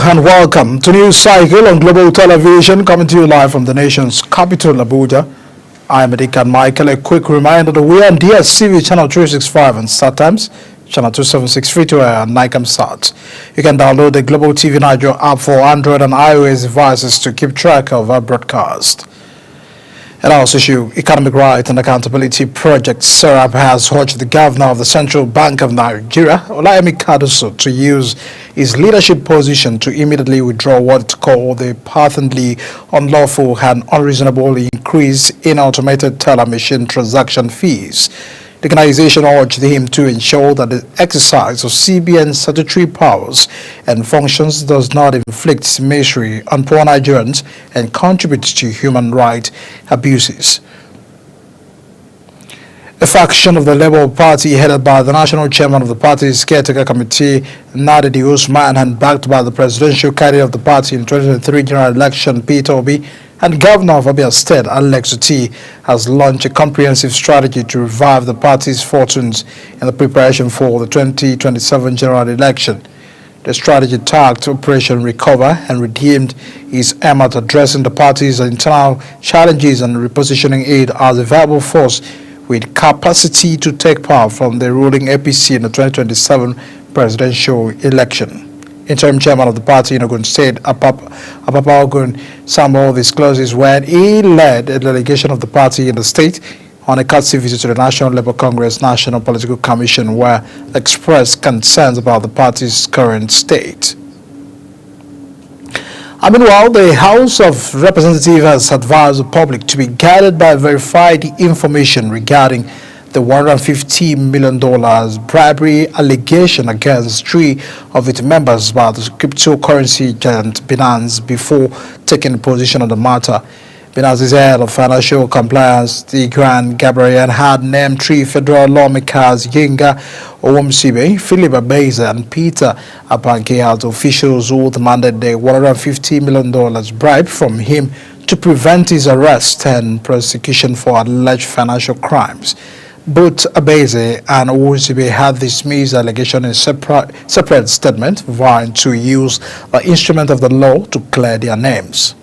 and welcome to News Cycle on Global Television, coming to you live from the nation's capital, Abuja. I'm Edikan Michael. A quick reminder that we are on DSTV channel 365 and StarTimes, channel 276 free to air and NICAMSAT. You can download the Global TV Nigeria app for Android and iOS devices to keep track of our broadcast. And also issue Economic Right and Accountability Project SERAP has urged the governor of the Central Bank of Nigeria, Olayemi Kadoso, to use his leadership position to immediately withdraw what it called the patently unlawful and unreasonable increase in automated teller machine transaction fees. The organization urged him to ensure that the exercise of CBN statutory powers and functions does not inflict misery on poor Nigerians and contribute to human rights abuses. A faction of the Labour Party headed by the national chairman of the party's caretaker committee, Nadedi Usman, and backed by the presidential candidate of the party in 2023 general election, Peter Obi, and Governor of Abia State, Alex Otti, has launched a comprehensive strategy to revive the party's fortunes in the preparation for the 2027 general election. The strategy tagged Operation Recover and Redeemed is aimed at addressing the party's internal challenges and repositioning it as a viable force with capacity to take power from the ruling APC in the 2027 presidential election. Interim chairman of the party in Ogun State, Apapa Ogun Samuel, discloses when he led a delegation of the party in the state on a courtesy visit to the National Labour Congress National Political Commission, where they expressed concerns about the party's current state. Meanwhile, the House of Representatives has advised the public to be guided by verified information regarding the $150 million bribery allegation against 3 of its members by the cryptocurrency giant Binance before taking a position on the matter. Binance's head of financial compliance, Tigran Gabriel, had named 3 federal lawmakers, Yinka Owomsibe, Philip Abeze, and Peter Apanke, as officials who demanded the $150 million bribe from him to prevent his arrest and prosecution for alleged financial crimes. Both Abeze and Owomsibe had dismissed allegation in a separate statement, vowing to use the instrument of the law to clear their names.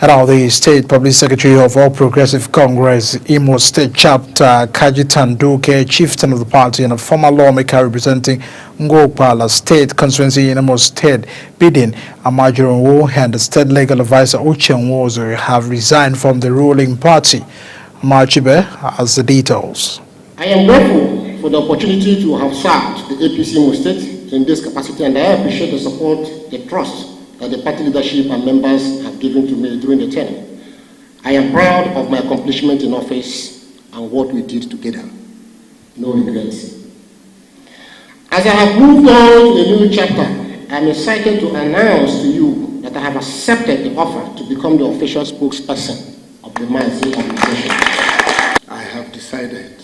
And now the State Public Secretary of All Progressive Congress, Imo State Chapter, Kajitan Duke, chieftain of the party and a former lawmaker representing Ngokpala State constituency in Imo State, bidding Amajoro and the State Legal Advisor Uche Nwozu have resigned from the ruling party. Machibe has the details. I am grateful for the opportunity to have served the APC Imo State in this capacity, and I appreciate the support, the trust that the party leadership and members have given to me during the term. I am proud of my accomplishment in office and what we did together. No regrets. As I have moved on to a new chapter, I am excited to announce to you that I have accepted the offer to become the official spokesperson of the Mazi organization. I have decided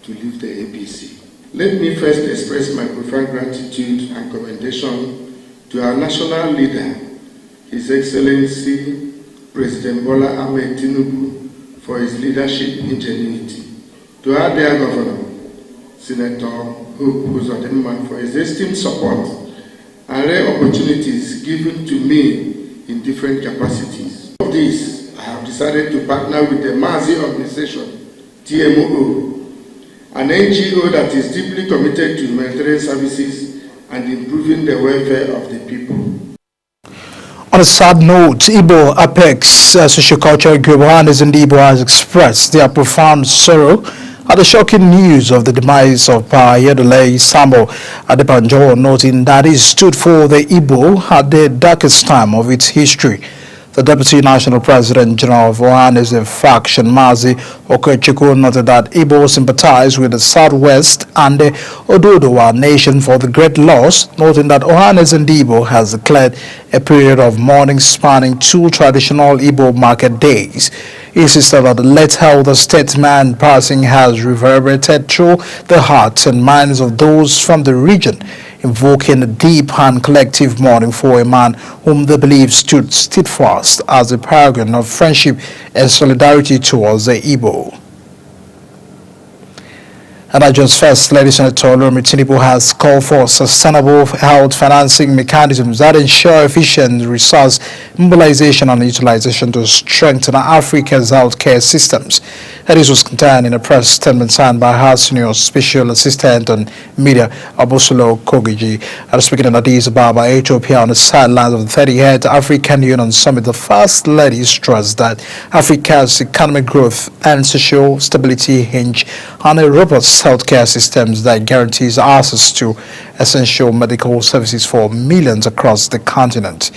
to leave the APC. Let me first express my profound gratitude and commendation to our national leader, His Excellency President Bola Ahmed Tinubu, for his leadership ingenuity. To our dear Governor, Senator Hope Uzodinma, for his esteemed support and rare opportunities given to me in different capacities. Of this, I have decided to partner with the Mazi organization, TMO, an NGO that is deeply committed to humanitarian services and improving the welfare of the people. On a sad note, Igbo Apex Sociocultural Group Ohanes and Igbo has expressed their profound sorrow at the shocking news of the demise of Yedole Sambo Adebanjo, noting that he stood for the Igbo at the darkest time of its history. The Deputy National President General of Ohanes faction, Mazi Okechukwu, noted that Igbo sympathized with the Southwest and the Ododowa nation for the great loss, noting that Ohanes and Igbo has declared a period of mourning spanning 2 traditional Igbo market days. He insisted that the late elder statesman passing has reverberated through the hearts and minds of those from the region, invoking a deep and collective mourning for a man whom they believe stood steadfast as a paragon of friendship and solidarity towards the Igbo. And Nigeria's First Lady Senator Olorunmi Tinubu has called for sustainable health financing mechanisms that ensure efficient resource mobilization and utilization to strengthen Africa's healthcare systems. And this was contained in a press statement signed by her senior special assistant on media, Abosolo Kogiji. And speaking in Addis Ababa, Ethiopia, on the sidelines of the 38th African Union Summit, the First Lady stressed that Africa's economic growth and social stability hinge on a robust healthcare systems that guarantees access to essential medical services for millions across the continent.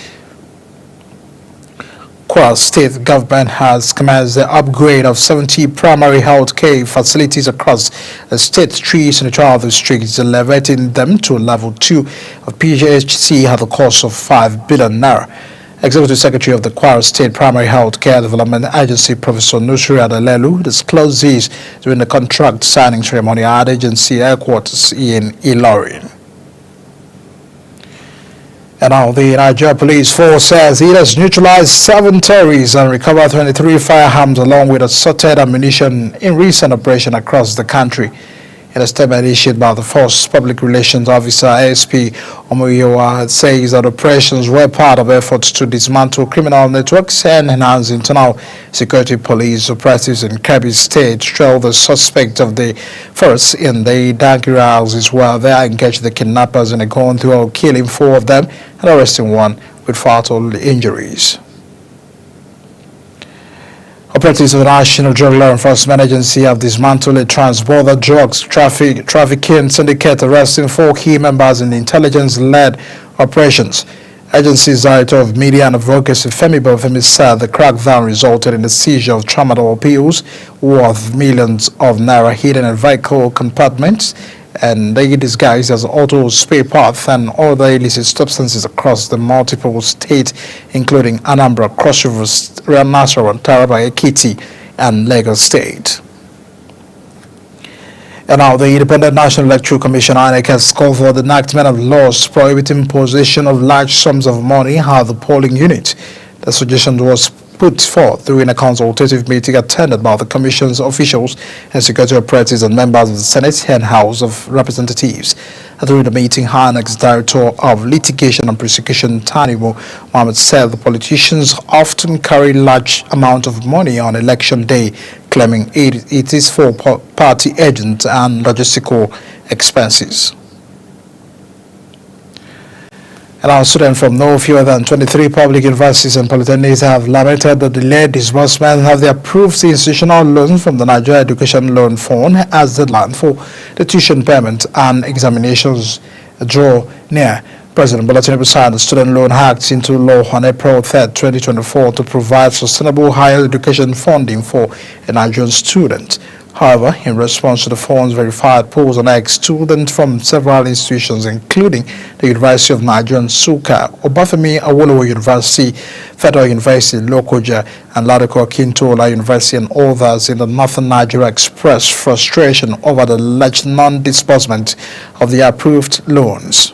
Kwara State government has commenced the upgrade of 70 primary health care facilities across the state's 3 senatorial districts, elevating them to level 2 of PHC at the cost of 5 billion naira. Executive Secretary of the Kwara State Primary Health Care Development Agency, Professor Nusri Adalelu, disclosed this during the contract signing ceremony at agency headquarters in Ilorin. And now the Nigeria Police Force says it has neutralized 7 terrorists and recovered 23 firearms along with assorted ammunition in recent operations across the country. In a statement issued by the Force Public Relations Officer ASP Omoyowa, says that operations were part of efforts to dismantle criminal networks and enhance internal security. Police operatives in Kebbi State trailed the suspect of the first in the Dankira houses where they engaged the kidnappers in a gun duel, killing 4 of them and arresting 1 with fatal injuries. Operatives of the National Drug Law Enforcement Agency have dismantled a trans-border drugs trafficking syndicate, arresting 4 key members in the intelligence-led operations. Agency's Director of Media and Advocacy, Femi Bafemi, said the crackdown resulted in the seizure of tramadol pills worth millions of naira hidden in vehicle compartments, and they disguised as auto spare parts and other illicit substances across the multiple states, including Anambra, Cross Rivers, Nasarawa, Taraba, Ekiti, and Lagos State. And now the Independent National Electoral Commission (INEC) has called for the enactment of laws prohibiting possession of large sums of money at the polling unit. The suggestion was put forth during a consultative meeting attended by the Commission's officials and security operatives and members of the Senate and House of Representatives. During the meeting, INEC's Director of Litigation and Prosecution, Tanimu Mohammed, said the politicians often carry large amounts of money on election day, claiming it is for party agents and logistical expenses. And our students from no fewer than 23 public universities and polytechnics have lamented the delayed disbursement of the approved institutional loans from the Nigeria Education Loan Fund as the deadline for the tuition payment and examinations draw near. President Bola Tinubu signed the Student Loan Act into law on April 3, 2024 to provide sustainable higher education funding for a Nigerian student. However, in response to the fund's verified polls on ex-students from several institutions, including the University of Nigeria, Nsukka, Obafemi Awolowo University, Federal University, Lokoja, and Ladoko Akintola University, and others in the Northern Nigeria, expressed frustration over the alleged non-disbursement of the approved loans.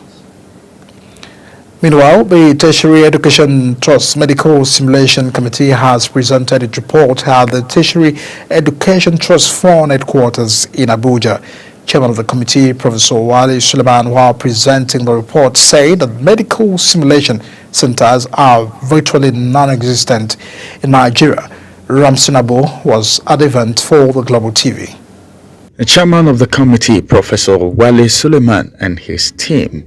Meanwhile, the Tertiary Education Trust Medical Simulation Committee has presented its report at the Tertiary Education Trust Fund headquarters in Abuja. Chairman of the committee, Professor Wale Suleiman, while presenting the report, said that medical simulation centers are virtually non-existent in Nigeria. Ramson Abu was at the event for the Global TV. The chairman of the committee, Professor Wale Suleiman, and his team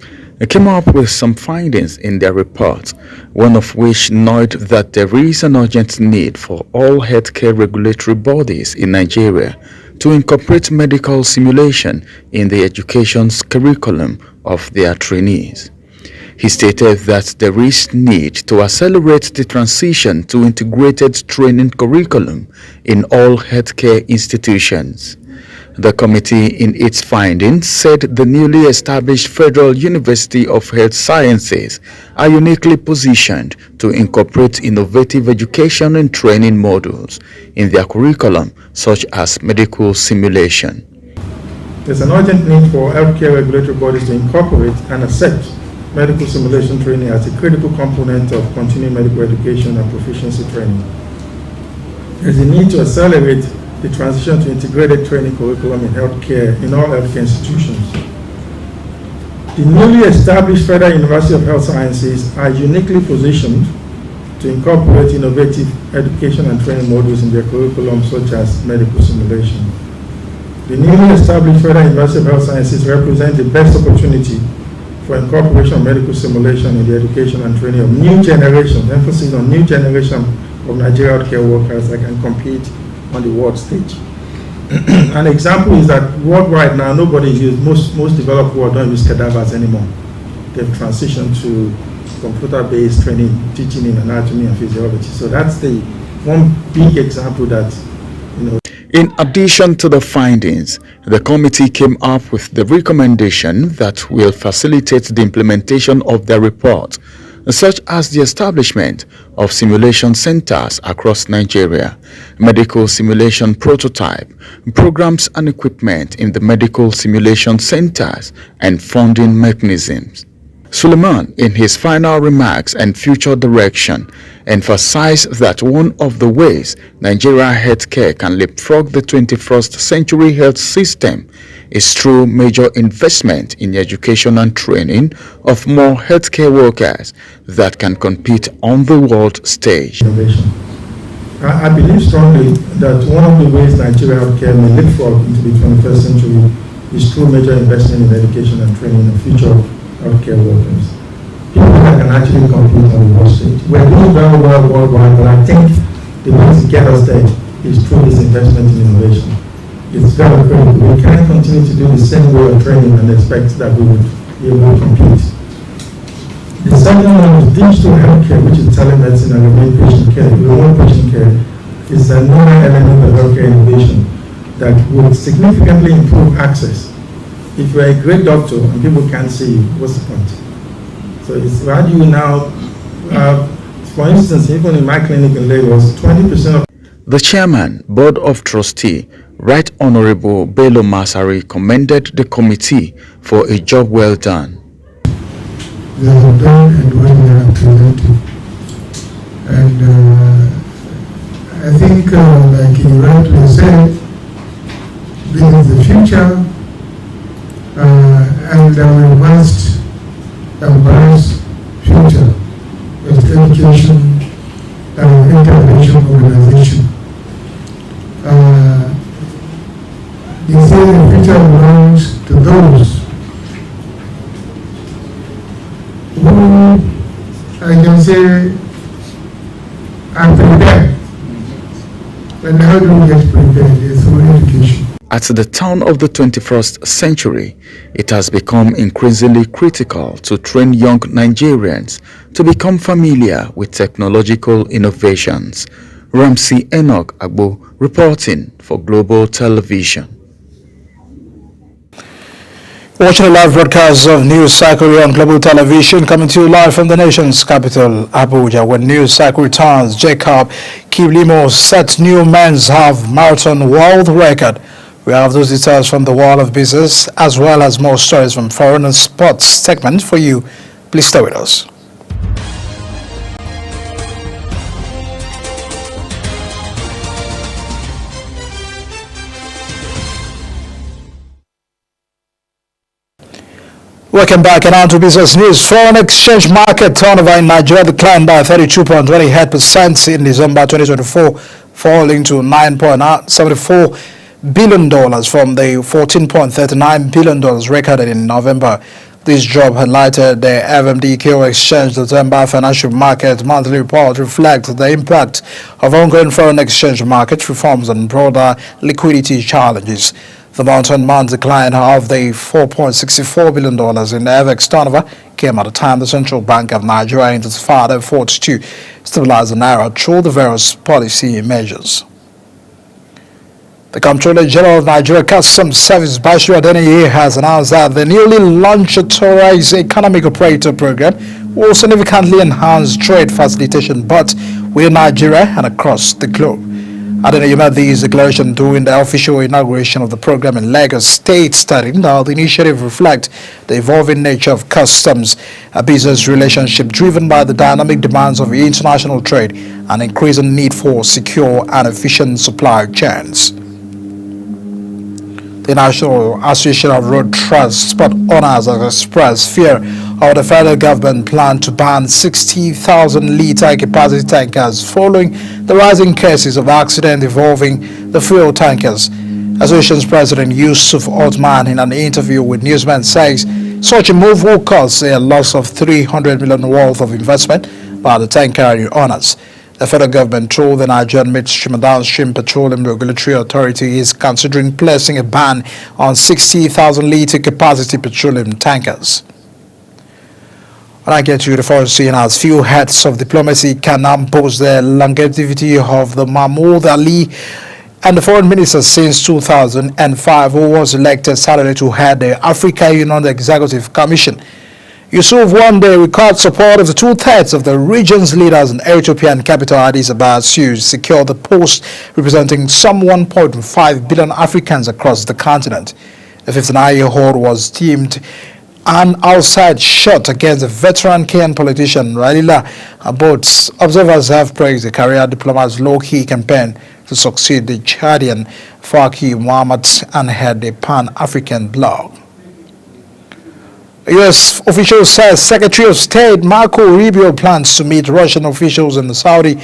came up with some findings in their report, one of which noted that there is an urgent need for all healthcare regulatory bodies in Nigeria to incorporate medical simulation in the education's curriculum of their trainees. He stated that there is need to accelerate the transition to integrated training curriculum in all healthcare institutions. The committee, in its findings, said the newly established Federal University of Health Sciences are uniquely positioned to incorporate innovative education and training modules in their curriculum, such as medical simulation. There's an urgent need for healthcare regulatory bodies to incorporate and accept medical simulation training as a critical component of continuing medical education and proficiency training. There's a need to accelerate the transition to integrated training curriculum in healthcare, in all healthcare institutions. The newly established Federal University of Health Sciences are uniquely positioned to incorporate innovative education and training modules in their curriculum, such as medical simulation. The newly established Federal University of Health Sciences represent the best opportunity for incorporation of medical simulation in the education and training of new generation, emphasis on new generation of Nigerian healthcare workers that can compete on the world stage. An example is that worldwide now, nobody uses, most developed world don't use cadavers anymore. They've transitioned to computer-based training, teaching in anatomy and physiology. So that's the one big example that, you know. In addition to the findings, the committee came up with the recommendation that will facilitate the implementation of their report, such as the establishment of simulation centers across Nigeria, medical simulation prototype, programs and equipment in the medical simulation centers, and funding mechanisms. Suleiman, in his final remarks and future direction, emphasized that one of the ways Nigeria healthcare can leapfrog the 21st century health system is through major investment in education and training of more healthcare workers that can compete on the world stage. I believe strongly that one of the ways Nigeria healthcare may leapfrog into the 21st century is through major investment in education and training of future healthcare workers. People that can actually compete on the world stage. We're doing very well worldwide, but I think the way to get us there is through this investment in innovation. It's very critical. We can't continue to do the same way of training and expect that we would be able to compete. The second one is digital healthcare, which is telemedicine and remote patient care. Remote patient care is another element of healthcare innovation that would significantly improve access. If you're a great doctor and people can't see you, what's the point? So it's how do you now, for instance, even in my clinic in Lagos, 20% of... The chairman, Board of Trustee, Right Honorable Bello Masari, commended the committee for a job well done. They have done and what they have presented. And I think, like you rightly said, this is the future. And our vast future of education and intervention organization. You say the future belongs to those who, I can say, are prepared. And how do we get prepared? It's through education. At the turn of the 21st century, it has become increasingly critical to train young Nigerians to become familiar with technological innovations. Ramsey Enoch Agbo reporting for Global Television. Watching a live broadcast of News Cycle on Global Television, coming to you live from the nation's capital, Abuja. When News Cycle returns, Jacob Kiblimo set new men's half marathon world record. We have those details from the world of business, as well as more stories from foreign and sports segment for you. Please stay with us. Welcome back and on to business news. Foreign exchange market turnover in Nigeria declined by 32.28% in December 2024, falling to $9.74 billion from the $14.39 billion recorded in November. This drop highlighted the FMDQ Exchange December Financial Market Monthly Report reflects the impact of ongoing foreign exchange market reforms and broader liquidity challenges. The month-on-month decline of the $4.64 billion in the FX turnover came at a time the Central Bank of Nigeria intensified efforts to stabilize the naira through the various policy measures. The Comptroller General of Nigeria Customs Service, Bashiru Adeniyi, has announced that the newly launched Authorized Economic Operator Program will significantly enhance trade facilitation both within Nigeria and across the globe. Adeniyi made this declaration during the official inauguration of the program in Lagos State, stating that the initiative reflects the evolving nature of customs, a business relationship driven by the dynamic demands of international trade and increasing need for secure and efficient supply chains. The National Association of Road Transport Owners has expressed fear of the federal government plan to ban 60,000-litre capacity tankers following the rising cases of accident involving the fuel tankers. Association's President Yusuf Othman, in an interview with Newsman, says such a move will cause a loss of 300 million worth of investment by the tanker owners. The federal government, through the Nigerian Midstream and Downstream Petroleum Regulatory Authority, is considering placing a ban on 60,000-litre capacity petroleum tankers. When I get to the foreign scene, as few heads of diplomacy can impose the longevity of the Mahmoud Ali and the foreign minister since 2005, who was elected Saturday to head the Africa Union Executive Commission. Yusuf won the record support of the two-thirds of the region's leaders in Ethiopian capital Addis Ababa to secure the post, representing some 1.5 billion Africans across the continent. The 59-year-old was deemed an outside shot against the veteran Kenyan politician Raila. Both observers have praised the career diplomat's low-key campaign to succeed the Chadian Faki Muhammad and head a pan-African bloc. A U.S. official says Secretary of State Marco Rubio plans to meet Russian officials in Saudi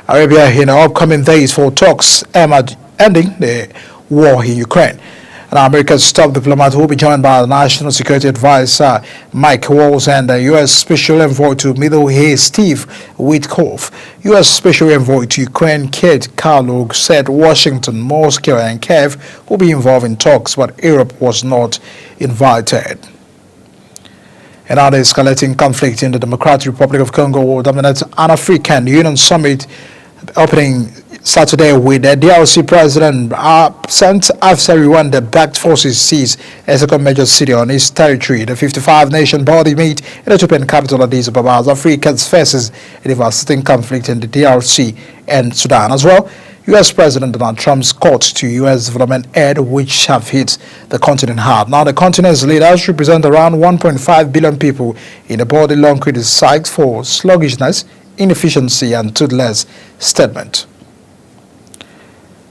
Arabia in the upcoming days for talks ending the war in Ukraine. An America's top diplomat will be joined by the National Security Advisor Mike Waltz and the U.S. Special Envoy to Middle East Steve Witkoff. U.S. Special Envoy to Ukraine Kate Kellogg said Washington, Moscow and Kiev will be involved in talks, but Europe was not invited. Another escalating conflict in the Democratic Republic of Congo will dominate an African Union summit opening Saturday with the DRC president absent after Rwanda-backed forces seized a second major city on its territory. The 55-nation body meet in the Ethiopian capital Addis Ababa as Africa faces a devastating conflict in the DRC and Sudan as well. U.S. President Donald Trump's calls to U.S. development aid, which have hit the continent hard. Now, the continent's leaders represent around 1.5 billion people in a body long criticized for sluggishness, inefficiency, and toothless statement.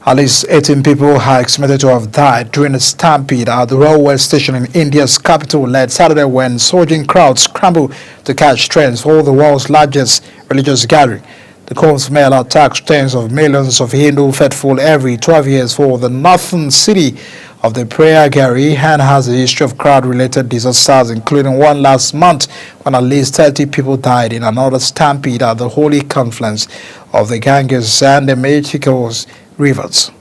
At least 18 people are estimated to have died during a stampede at the railway station in India's capital late Saturday when surging crowds scrambled to catch trains for the world's largest religious gathering. The Kumbh Mela attracts tens of millions of Hindu faithful every 12 years for the northern city of the Prayagraj and has a history of crowd-related disasters, including one last month when at least 30 people died in another stampede at the holy confluence of the Ganges and the Meghna rivers.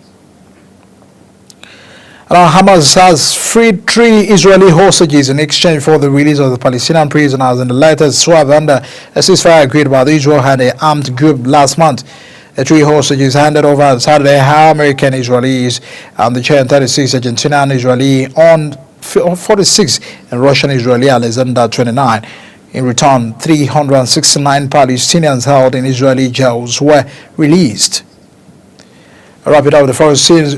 Hamas has freed 3 Israeli hostages in exchange for the release of the Palestinian prisoners in the latest swap under a ceasefire agreed by Israel and an armed group last month. The 3 hostages handed over on Saturday are American Israelis and the Chen 36 Argentinian Israeli on 46 and Russian Israeli Alexander 29. In return, 369 Palestinians held in Israeli jails were released. Wrap it up with the foreign scenes.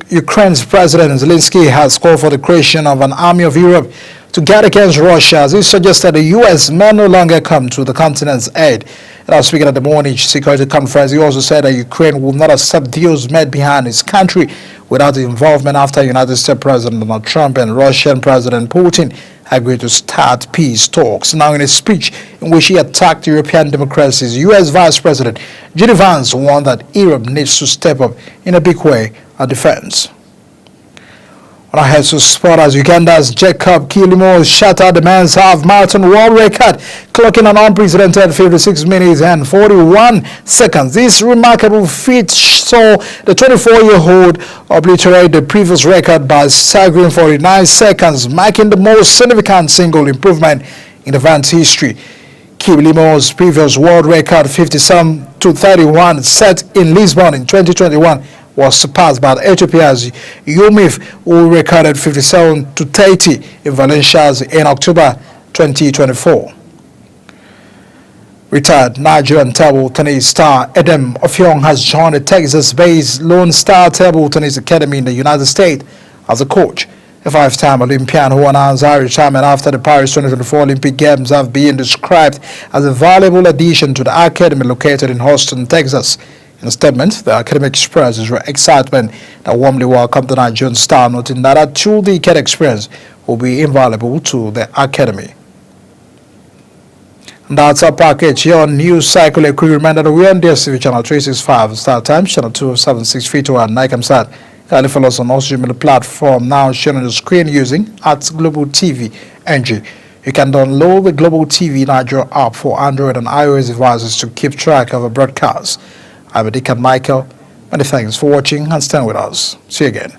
Ukraine's President Zelensky has called for the creation of an army of Europe to guard against Russia, as he suggested the U.S. may no longer come to the continent's aid. And speaking at the Munich Security Conference, he also said that Ukraine will not accept deals made behind his country without the involvement after United States President Donald Trump and Russian President Putin agreed to start peace talks. Now, in a speech in which he attacked European democracies, U.S. Vice President J.D. Vance warned that Europe needs to step up in a big way at defense. On our heads to sport, as Uganda's Jacob Kilimo shattered the men's half marathon world record, clocking an unprecedented 56 minutes and 41 seconds. This remarkable feat saw the 24-year-old obliterate the previous record by staggering 49 seconds, marking the most significant single improvement in the event's history. Kilimo's previous world record, 57-31, set in Lisbon in 2021, was surpassed by Ethiopia's Yomif, who recorded 57-30 in Valencia in October 2024. Retired Nigerian table tennis star Edem Offiong has joined the Texas-based Lone Star Table Tennis Academy in the United States as a coach. The 5-time Olympian who announced her retirement after the Paris 2024 Olympic Games have been described as a valuable addition to the academy located in Houston, Texas. In a statement, the academy expressed its excitement that warmly welcomed the Nigerian star, noting that a two-decade experience will be invaluable to the academy. And that's our package here on News Cycle. A quick reminder that we are on DSTV channel 365, Star Times channel 276, Fito and Nikamsat. Kindly follow us on all streaming platform now shown on the screen using @Global TV NG. You can download the Global TV Nigeria app for Android and iOS devices to keep track of the broadcast. I'm Dick and Michael. Many thanks for watching and staying with us. See you again.